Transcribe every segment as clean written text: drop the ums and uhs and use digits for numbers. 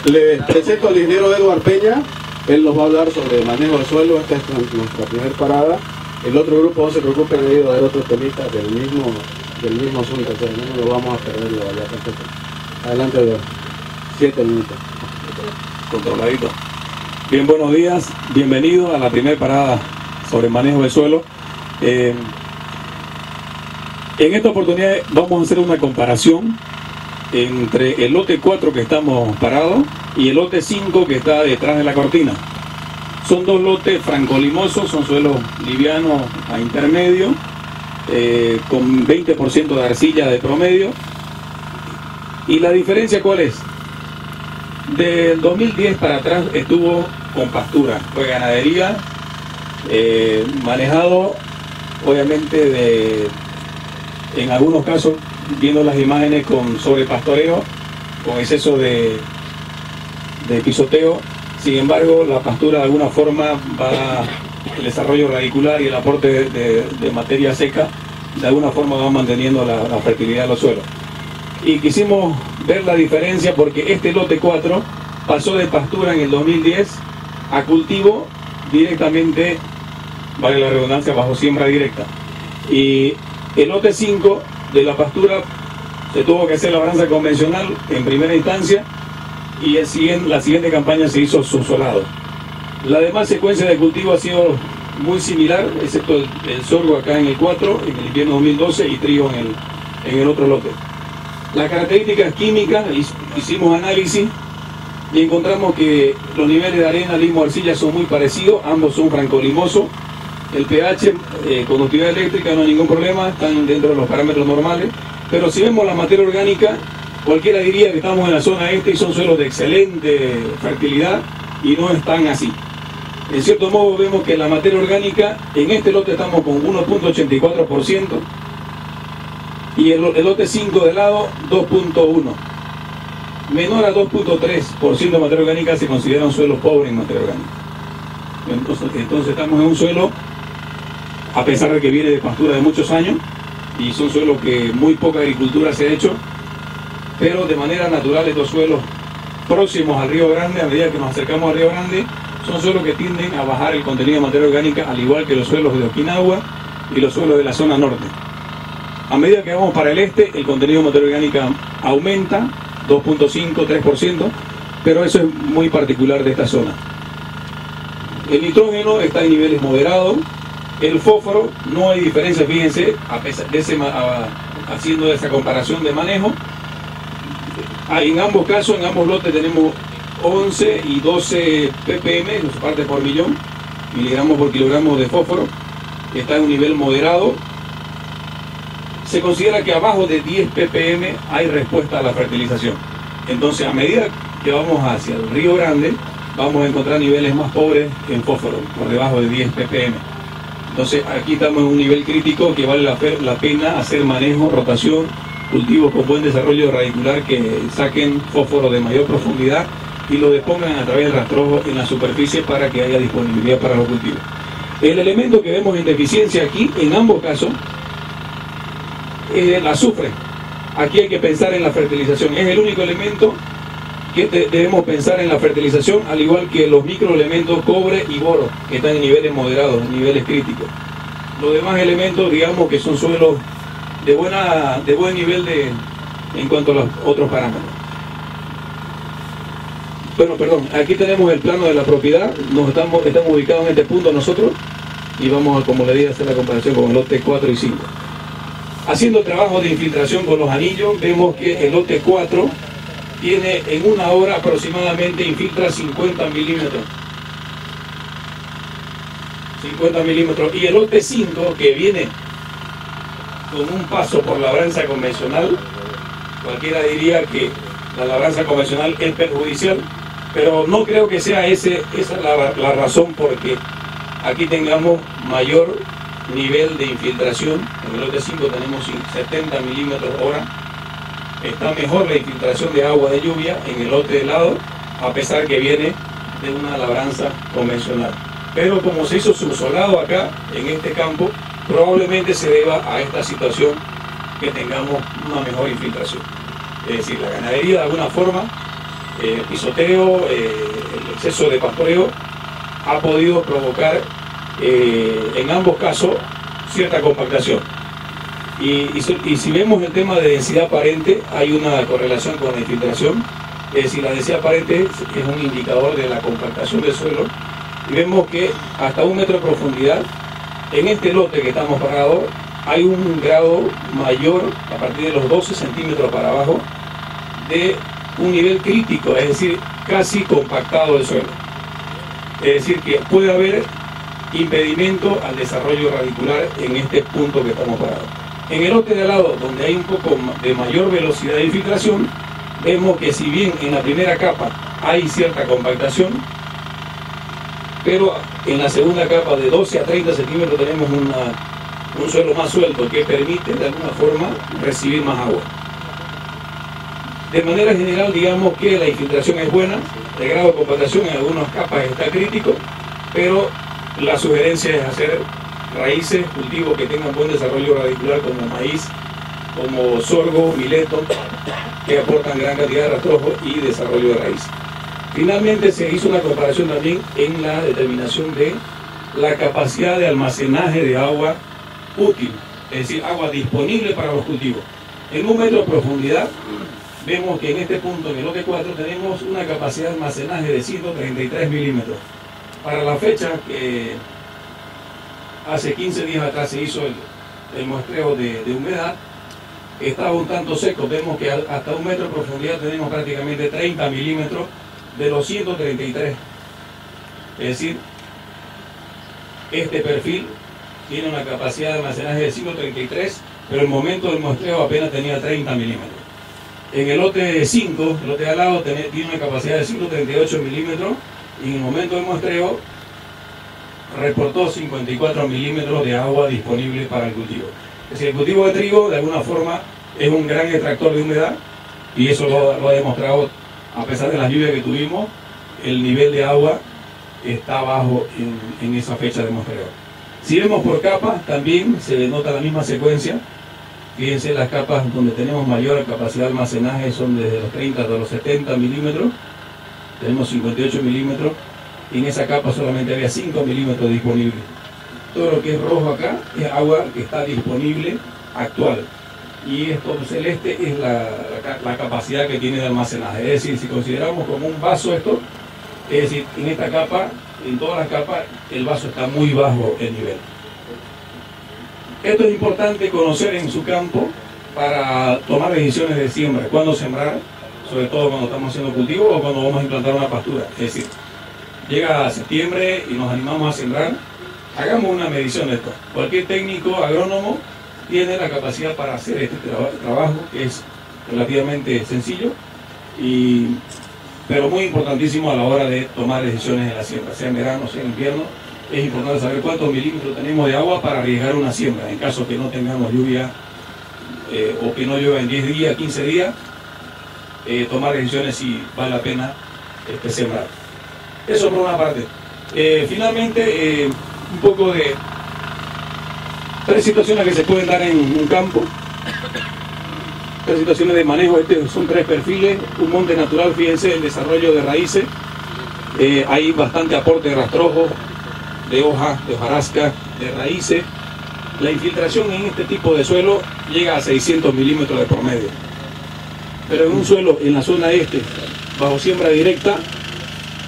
Le presento al ingeniero Eduardo Peña. Él nos va a hablar sobre manejo del suelo. Esta es nuestra primera parada. El otro grupo, no se preocupen, ha ido a ver otros temistas del mismo asunto, o sea, no lo vamos a perder de allá. Perfecto. Adelante, Eduardo. 7 minutos. Controladito. Bien, buenos días. Bienvenido a la primera parada sobre manejo del suelo. En esta oportunidad vamos a hacer una comparación entre el lote 4 que estamos parados y el lote 5 que está detrás de la cortina. Son dos lotes francolimosos, son suelos livianos a intermedio, con 20% de arcilla de promedio. ¿Y la diferencia cuál es? Del 2010 para atrás estuvo con pastura, fue ganadería, manejado obviamente en algunos casos, viendo las imágenes, con sobrepastoreo, con exceso de pisoteo. Sin embargo, la pastura de alguna forma el desarrollo radicular y el aporte de materia seca, de alguna forma va manteniendo la fertilidad de los suelos. Y quisimos ver la diferencia porque este lote 4 pasó de pastura en el 2010 a cultivo directamente, vale la redundancia, bajo siembra directa. Y el lote 5 de la pastura se tuvo que hacer labranza convencional en primera instancia, y la siguiente campaña se hizo subsolado. La demás secuencia de cultivo ha sido muy similar, excepto el sorgo acá en el 4, en el invierno 2012, y trigo en el otro lote. Las características químicas, hicimos análisis y encontramos que los niveles de arena, limo, arcilla son muy parecidos, ambos son francolimosos. El pH, conductividad eléctrica, no hay ningún problema, están dentro de los parámetros normales. Pero si vemos la materia orgánica, cualquiera diría que estamos en la zona este y son suelos de excelente fertilidad, y no están así. En cierto modo vemos que la materia orgánica, en este lote estamos con 1.84%, y el lote 5 de lado 2.1%. Menor a 2.3% de materia orgánica se considera un suelo pobre en materia orgánica. Entonces estamos en un suelo, a pesar de que viene de pastura de muchos años, y son suelos que muy poca agricultura se ha hecho, pero de manera natural estos suelos próximos al Río Grande, a medida que nos acercamos al Río Grande, son suelos que tienden a bajar el contenido de materia orgánica, al igual que los suelos de Okinawa y los suelos de la zona norte. A medida que vamos para el este, el contenido de materia orgánica aumenta 2.5, 3%, pero eso es muy particular de esta zona. El nitrógeno está en niveles moderados. El fósforo, no hay diferencia, fíjense, a pesar de haciendo esa comparación de manejo. En ambos casos, en ambos lotes tenemos 11 y 12 ppm, no se parte por millón, miligramos por kilogramo de fósforo. Está en un nivel moderado. Se considera que abajo de 10 ppm hay respuesta a la fertilización. Entonces, a medida que vamos hacia el Río Grande, vamos a encontrar niveles más pobres en fósforo, por debajo de 10 ppm. Entonces, aquí estamos en un nivel crítico que vale la pena hacer manejo, rotación, cultivos con buen desarrollo radicular que saquen fósforo de mayor profundidad y lo depongan a través del rastrojo en la superficie para que haya disponibilidad para los cultivos. El elemento que vemos en deficiencia aquí, en ambos casos, es el azufre. Aquí hay que pensar en la fertilización. Es el único elemento que debemos pensar en la fertilización, al igual que los microelementos cobre y boro, que están en niveles moderados, en niveles críticos. Los demás elementos, digamos que son suelos de buen nivel en cuanto a los otros parámetros. Bueno, perdón, aquí tenemos el plano de la propiedad. Estamos ubicados en este punto nosotros, y vamos, como le dije, a hacer la comparación con el lote 4 y 5. Haciendo trabajo de infiltración con los anillos, vemos que el lote 4 tiene en una hora aproximadamente, infiltra 50 milímetros. 50 milímetros. Y el lote 5, que viene con un paso por labranza convencional, cualquiera diría que la labranza convencional es perjudicial, pero no creo que sea esa la razón porque aquí tengamos mayor nivel de infiltración. En el lote 5 tenemos 70 milímetros hora. Está mejor la infiltración de agua de lluvia en el lote de lado, a pesar que viene de una labranza convencional. pero como se hizo subsolado acá, en este campo, probablemente se deba a esta situación que tengamos una mejor infiltración. Es decir, la ganadería de alguna forma, el pisoteo, el exceso de pastoreo, ha podido provocar en ambos casos cierta compactación. Y si vemos el tema de densidad aparente, hay una correlación con la infiltración. Es decir, la densidad aparente es un indicador de la compactación del suelo. Y vemos que hasta 1 metro de profundidad, en este lote que estamos parados, hay un grado mayor, a partir de los 12 centímetros para abajo, de un nivel crítico, es decir, casi compactado el suelo. Es decir, que puede haber impedimento al desarrollo radicular en este punto que estamos parados. En el lote de al lado, donde hay un poco de mayor velocidad de infiltración, vemos que si bien en la primera capa hay cierta compactación, pero en la segunda capa de 12 a 30 centímetros tenemos un suelo más suelto que permite de alguna forma recibir más agua. De manera general, digamos que la infiltración es buena, el grado de compactación en algunas capas está crítico, pero la sugerencia es hacer raíces, cultivos que tengan buen desarrollo radicular como maíz, como sorgo, mileto, que aportan gran cantidad de rastrojo y desarrollo de raíz. Finalmente se hizo una comparación también en la determinación de la capacidad de almacenaje de agua útil, es decir, agua disponible para los cultivos. En 1 metro de profundidad vemos que en este punto, en el lote 4, tenemos una capacidad de almacenaje de 133 milímetros. Para la fecha que hace 15 días atrás se hizo el muestreo de humedad, estaba un tanto seco. Vemos que hasta 1 metro de profundidad tenemos prácticamente 30 milímetros de los 133. Es decir, este perfil tiene una capacidad de almacenaje de 133, pero el momento del muestreo apenas tenía 30 milímetros. En el lote 5, el lote de al lado, tiene una capacidad de 138 milímetros y en el momento del muestreo reportó 54 milímetros de agua disponible para el cultivo. Es decir, el cultivo de trigo de alguna forma es un gran extractor de humedad y eso lo ha demostrado. A pesar de las lluvias que tuvimos, el nivel de agua está bajo en esa fecha de muestreo. Si vemos por capas, también se denota la misma secuencia. Fíjense, las capas donde tenemos mayor capacidad de almacenaje son desde los 30 hasta los 70 milímetros. Tenemos 58 milímetros y en esa capa solamente había 5 milímetros disponibles. Todo lo que es rojo acá es agua que está disponible actual. Y esto celeste es la capacidad que tiene de almacenaje. Es decir, si consideramos como un vaso esto, es decir, en esta capa, en todas las capas, el vaso está muy bajo el nivel. Esto es importante conocer en su campo para tomar decisiones de siembra. Cuándo sembrar, sobre todo cuando estamos haciendo cultivo o cuando vamos a implantar una pastura. Es decir, llega septiembre y nos animamos a sembrar, hagamos una medición de esto. Cualquier técnico agrónomo tiene la capacidad para hacer este trabajo, que es relativamente sencillo, pero muy importantísimo a la hora de tomar decisiones en la siembra, sea en verano, sea en invierno. Es importante saber cuántos milímetros tenemos de agua para arriesgar una siembra, en caso que no tengamos lluvia o que no llueva en 10 días, 15 días, tomar decisiones si vale la pena sembrar. Eso por una parte. Finalmente, un poco de 3 situaciones que se pueden dar en un campo, 3 situaciones de manejo. Son 3 perfiles, un monte natural, fíjense, el desarrollo de raíces, hay bastante aporte de rastrojo, de hoja, de hojarasca, de raíces. La infiltración en este tipo de suelo llega a 600 milímetros de promedio, pero en un suelo en la zona este, bajo siembra directa,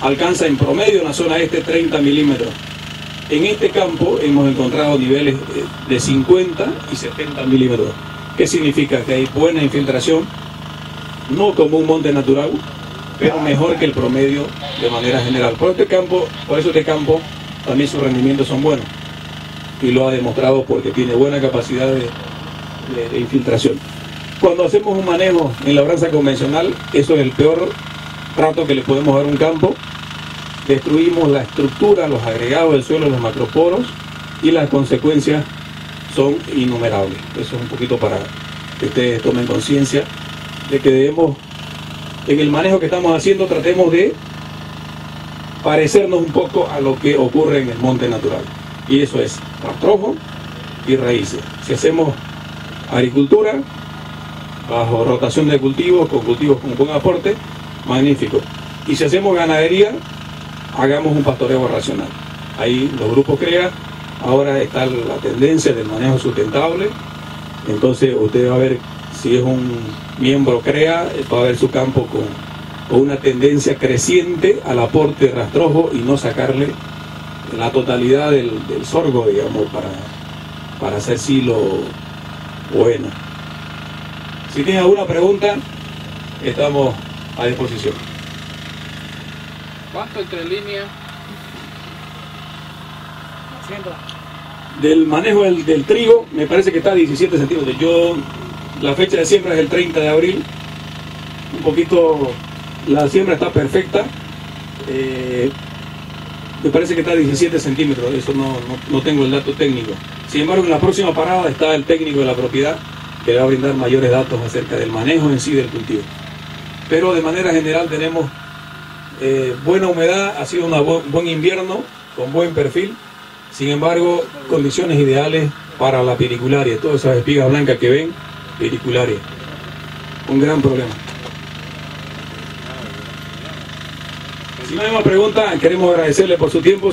alcanza en promedio en la zona este 30 milímetros. En este campo hemos encontrado niveles de 50 y 70 milímetros. ¿Qué significa? Que hay buena infiltración, no como un monte natural, pero mejor que el promedio de manera general. Por eso este campo también sus rendimientos son buenos. Y lo ha demostrado porque tiene buena capacidad de infiltración. Cuando hacemos un manejo en labranza convencional, eso es el peor trato que le podemos dar a un campo. Destruimos la estructura, los agregados del suelo, los macroporos, y las consecuencias son innumerables. Eso es un poquito para que ustedes tomen conciencia de que debemos, en el manejo que estamos haciendo, tratemos de parecernos un poco a lo que ocurre en el monte natural. Y eso es rastrojo y raíces. Si hacemos agricultura, bajo rotación de cultivos, con cultivos con buen aporte, magnífico. Y si hacemos ganadería, hagamos un pastoreo racional. Ahí los grupos CREA, ahora está la tendencia del manejo sustentable, entonces usted va a ver, si es un miembro CREA, va a ver su campo con una tendencia creciente al aporte de rastrojo y no sacarle la totalidad del sorgo, digamos, para hacer silo bueno. Si tienen alguna pregunta, estamos a disposición. ¿Cuánto entre líneas? Del manejo del trigo, me parece que está a 17 centímetros. La fecha de siembra es el 30 de abril. Un poquito, la siembra está perfecta. Me parece que está a 17 centímetros, eso no tengo el dato técnico. Sin embargo, en la próxima parada está el técnico de la propiedad que le va a brindar mayores datos acerca del manejo en sí del cultivo. Pero de manera general tenemos buena humedad, ha sido un buen invierno con buen perfil. Sin embargo, condiciones ideales para la piricularia, todas esas espigas blancas que ven, piricularia. Un gran problema. Si no hay más preguntas, queremos agradecerle por su tiempo.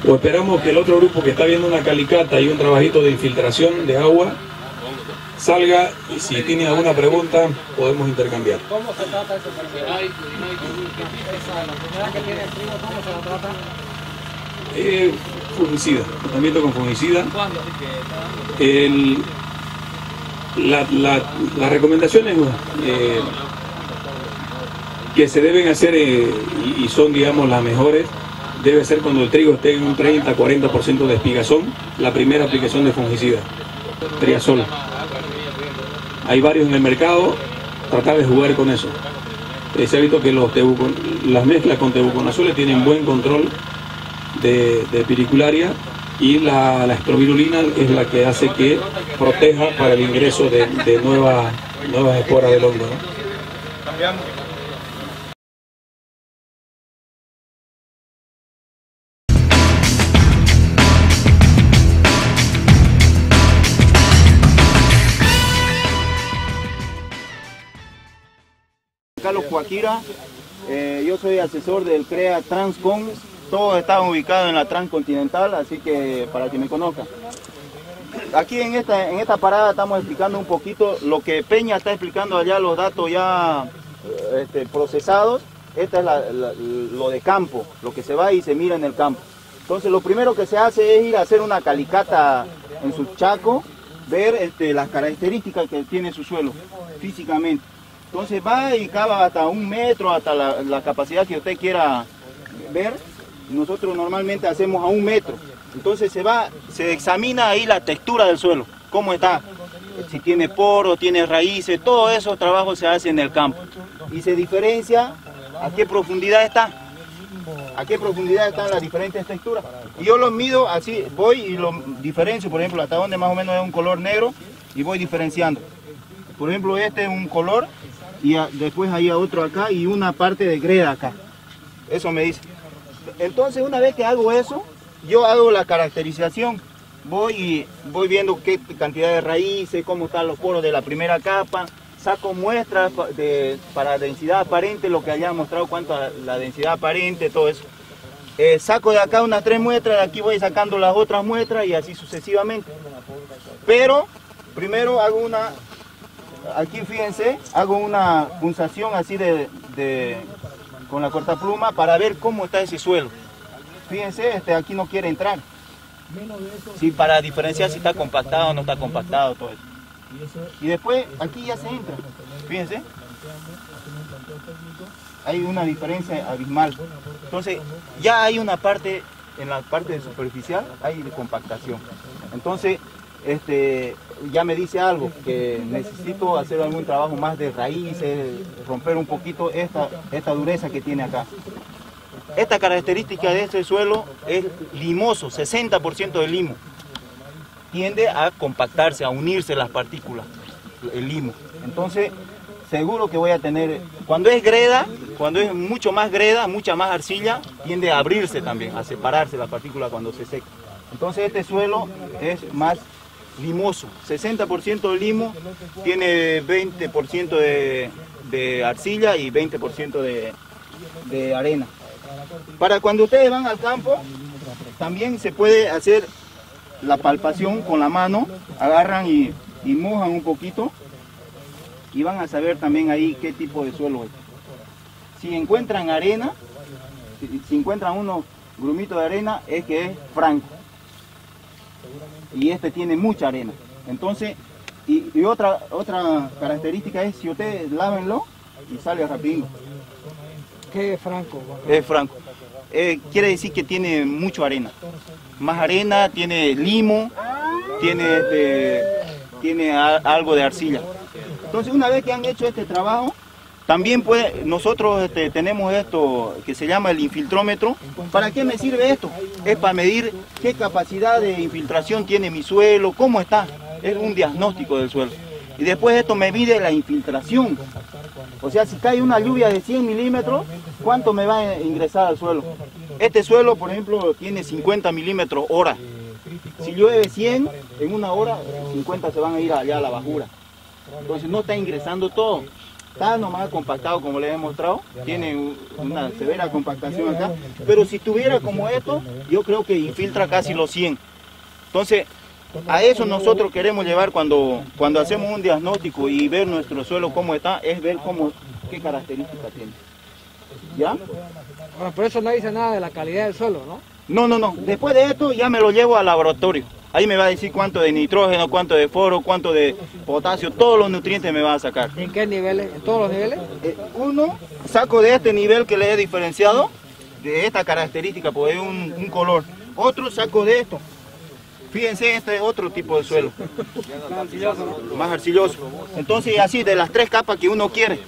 O esperamos que el otro grupo que está viendo una calicata y un trabajito de infiltración de agua salga, y si tiene alguna pregunta podemos intercambiar. ¿Cómo se trata eso? La enfermedad que tiene el trigo, ¿cómo se la trata? Fungicida, tratamiento con fungicida. ¿Cuándo? Las recomendaciones que se deben hacer y son, digamos, las mejores, debe ser cuando el trigo esté en un 30-40% de espigazón, la primera aplicación de fungicida, triazol. Hay varios en el mercado, tratar de jugar con eso. Se ha visto que las mezclas con tebuconazoles tienen buen control de piricularia, y la estrovirulina es la que hace que proteja para el ingreso de nuevas esporas del hongo, ¿no? Cambiamos. Carlos Cuaquira, yo soy asesor del CREA Transcon, todos están ubicados en la Transcontinental, así que para que me conozcan. Aquí en esta parada estamos explicando un poquito lo que Peña está explicando allá, los datos ya procesados. Esta es lo de campo, lo que se va y se mira en el campo. Entonces lo primero que se hace es ir a hacer una calicata en su chaco, ver las características que tiene su suelo físicamente. Entonces va y cava hasta 1 metro, hasta la capacidad que usted quiera ver. Nosotros normalmente hacemos a 1 metro. Entonces se examina ahí la textura del suelo, cómo está, si tiene poros, tiene raíces, todos esos trabajos se hacen en el campo. Y se diferencia a qué profundidad está, las diferentes texturas. Y yo los mido así, voy y los diferencio, por ejemplo, hasta donde más o menos es un color negro, y voy diferenciando. Por ejemplo, este es un color, y después hay otro acá y una parte de greda acá. Eso me dice. Entonces, una vez que hago eso, yo hago la caracterización. Voy viendo qué cantidad de raíces, cómo están los poros de la primera capa. Saco muestras para densidad aparente, lo que haya mostrado, cuánto a la densidad aparente, todo eso. Saco de acá unas 3 muestras, de aquí voy sacando las otras muestras y así sucesivamente. Pero, primero hago aquí fíjense, hago una punzación así con la cortapluma para ver cómo está ese suelo. Fíjense, aquí no quiere entrar. Sí, para diferenciar si está compactado o no está compactado, todo eso. Y después aquí ya se entra. Fíjense. Hay una diferencia abismal. Entonces, ya hay una parte, en la parte superficial, hay de compactación. Entonces, ya me dice algo, que necesito hacer algún trabajo más de raíces, romper un poquito esta dureza que tiene acá. Esta característica de este suelo es limoso, 60% de limo. Tiende a compactarse, a unirse las partículas, el limo. Entonces, seguro que voy a tener, cuando es greda, Cuando es mucho más greda, mucha más arcilla, tiende a abrirse también, a separarse la partícula cuando se seca. Entonces este suelo es más limoso, 60% de limo, tiene 20% de arcilla y 20% de arena. Para cuando ustedes van al campo, también se puede hacer la palpación con la mano, agarran y mojan un poquito y van a saber también ahí qué tipo de suelo es. Si encuentran arena, si encuentran unos grumitos de arena, es que es franco. Y este tiene mucha arena. Entonces, y otra característica es si ustedes lávenlo y sale rapidito. ¿Qué es franco? Es franco. Quiere decir que tiene mucha arena. Más arena, tiene limo, tiene algo de arcilla. Entonces, una vez que han hecho este trabajo, también nosotros tenemos esto que se llama el infiltrómetro. ¿Para qué me sirve esto? Es para medir qué capacidad de infiltración tiene mi suelo, cómo está. Es un diagnóstico del suelo. Y después esto me mide la infiltración. O sea, si cae una lluvia de 100 milímetros, ¿cuánto me va a ingresar al suelo? Este suelo, por ejemplo, tiene 50 milímetros hora. Si llueve 100, en una hora, 50 se van a ir allá a la bajura. Entonces no está ingresando todo. Está nomás compactado como les he mostrado, tiene una severa compactación acá, pero si estuviera como esto, yo creo que infiltra casi los 100. Entonces, a eso nosotros queremos llevar cuando hacemos un diagnóstico y ver nuestro suelo cómo está, es ver qué características tiene. ¿Ya? Bueno, por eso no dice nada de la calidad del suelo, ¿no? No. Después de esto ya me lo llevo al laboratorio. Ahí me va a decir cuánto de nitrógeno, cuánto de fósforo, cuánto de potasio, todos los nutrientes me va a sacar. ¿En qué niveles? ¿En todos los niveles? Uno, saco de este nivel que le he diferenciado, de esta característica, porque es un color. Otro saco de esto. Fíjense, este es otro tipo de suelo. Más arcilloso. Entonces, así, de las 3 capas que uno quiere.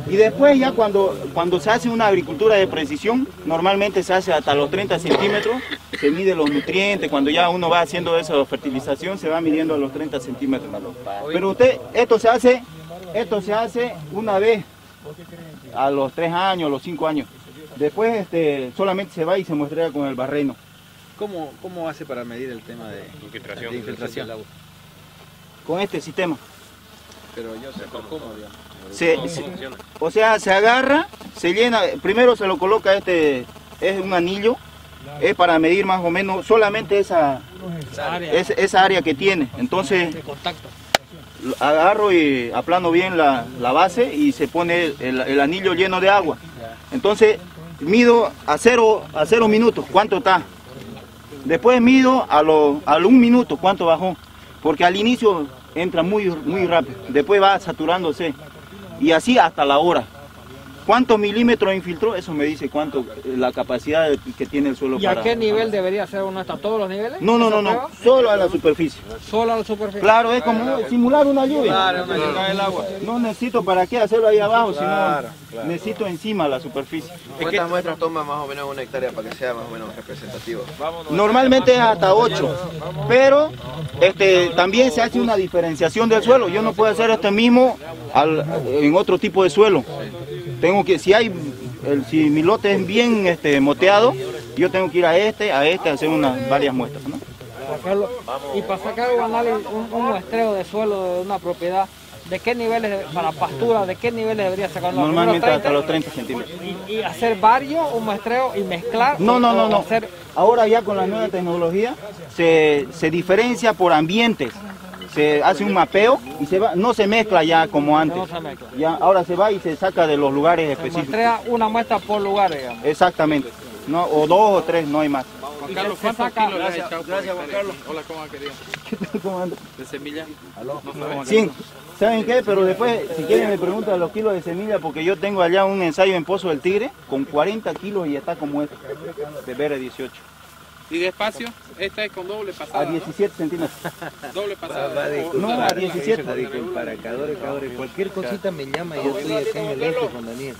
Y después ya cuando se hace una agricultura de precisión, normalmente se hace hasta los 30 centímetros, se mide los nutrientes, cuando ya uno va haciendo esa fertilización se va midiendo a los 30 centímetros. Pero esto se hace una vez a los 3 años, a los 5 años. Después solamente se va y se muestra con el barreno. ¿Cómo hace para medir el tema de infiltración? Con este sistema. Pero yo sé cómo, digamos. O sea, se agarra, se llena, primero se lo coloca es un anillo, es para medir más o menos solamente esa área que tiene. Entonces agarro y aplano bien la base y se pone el anillo lleno de agua. Entonces mido a 0 minutos cuánto está. Después mido al 1 minuto cuánto bajó, porque al inicio entra muy rápido, después va saturándose. Y así hasta la hora. ¿Cuántos milímetros infiltró? Eso me dice cuánto la capacidad que tiene el suelo. ¿Y a qué nivel debería ser uno hasta todos los niveles? No, solo a la superficie. Solo a la superficie. Claro, es como simular una lluvia. Claro, el agua. No necesito para qué hacerlo ahí abajo, sino necesito encima la superficie. ¿Cuántas muestras toma más o menos 1 hectárea para que sea más o menos representativo? Normalmente es hasta 8, pero también se hace una diferenciación del suelo. Yo no puedo hacer este mismo en otro tipo de suelo. Tengo que, si mi lote es bien moteado, yo tengo que ir a hacer varias muestras, ¿no? Y para sacar un muestreo de suelo de una propiedad, ¿de qué niveles, para pastura, de qué niveles debería sacar? Normalmente hasta los 30 centímetros. ¿Y hacer varios, un muestreo y mezclar? No. Ahora ya con la nueva tecnología se diferencia por ambientes. Se hace un mapeo y no se mezcla ya como antes. No se mezcla. Ya, ahora se va y se saca de los lugares específicos. Se muestrea una muestra por lugar, digamos. Exactamente. No, o 2 o 3, no hay más. Juan Carlos, ¿cuántos kilos le has echado? Gracias, Juan Carlos. Hola, ¿cómo ha querido? ¿Cómo anda? ¿De semilla? Sí. ¿Saben qué? Pero después, si quieren me preguntan los kilos de semilla, porque yo tengo allá un ensayo en Pozo del Tigre con 40 kilos y está como este, de Vera 18. ¿Y de espacio? Esta es con doble pasada, A 17 centímetros. ¿no? Doble pasada. No, a 17. Para cualquier cosita me llama y yo estoy aquí en el este con Daniel.